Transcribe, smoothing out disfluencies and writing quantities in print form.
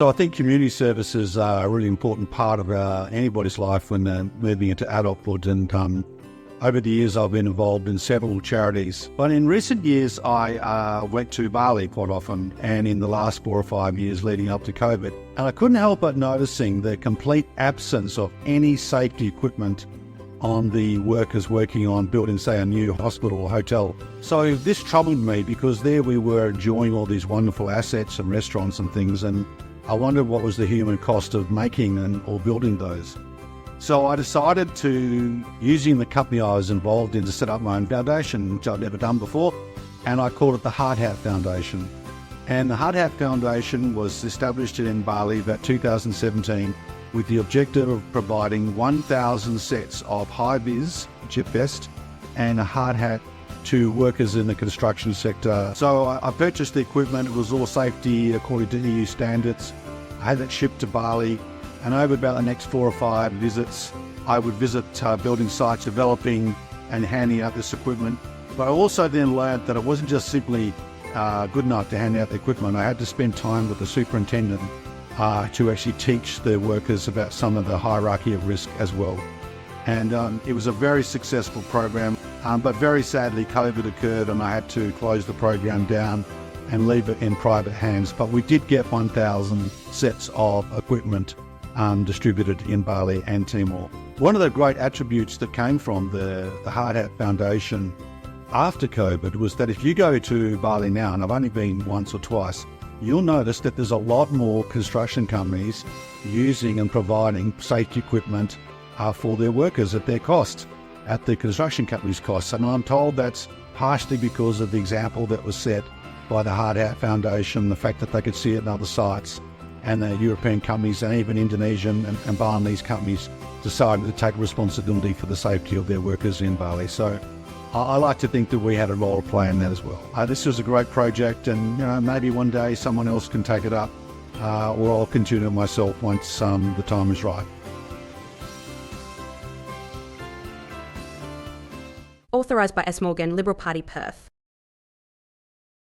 So I think community services are a really important part of anybody's life when they're moving into adulthood. And over the years, I've been involved in several charities. But in recent years, I went to Bali quite often, and in the last 4 or 5 years leading up to COVID. And I couldn't help but noticing the complete absence of any safety equipment on the workers working on building, say, a new hospital or hotel. So this troubled me because there we were enjoying all these wonderful assets and restaurants and things, and I wondered what was the human cost of making or building those. So I decided to, using the company I was involved in, to set up my own foundation, which I'd never done before, and I called it the Hard Hat Foundation. And the Hard Hat Foundation was established in Bali about 2017 with the objective of providing 1,000 sets of high-vis chip vest and a hard hat to workers in the construction sector. So I purchased the equipment. It was all safety according to EU standards. I had it shipped to Bali, and over about the next 4 or 5 visits, I would visit building sites, developing and handing out this equipment. But I also then learned that it wasn't just simply good enough to hand out the equipment. I had to spend time with the superintendent to actually teach the workers about some of the hierarchy of risk as well. And it was a very successful program, but very sadly COVID occurred and I had to close the program down and leave it in private hands. But we did get 1,000 sets of equipment distributed in Bali and Timor. One of the great attributes that came from the Hard Hat Foundation after COVID was that if you go to Bali now, and I've only been once or twice, you'll notice that there's a lot more construction companies using and providing safety equipment for their workers at their cost, at the construction company's cost. And I'm told that's partially because of the example that was set by the Hard Hat Foundation, the fact that they could see it in other sites, and the European companies and even Indonesian and Balinese companies decided to take responsibility for the safety of their workers in Bali. So I like to think that we had a role to play in that as well. This was a great project, and maybe one day someone else can take it up, or I'll continue it myself once the time is right. Authorised by S. Morgan, Liberal Party, Perth.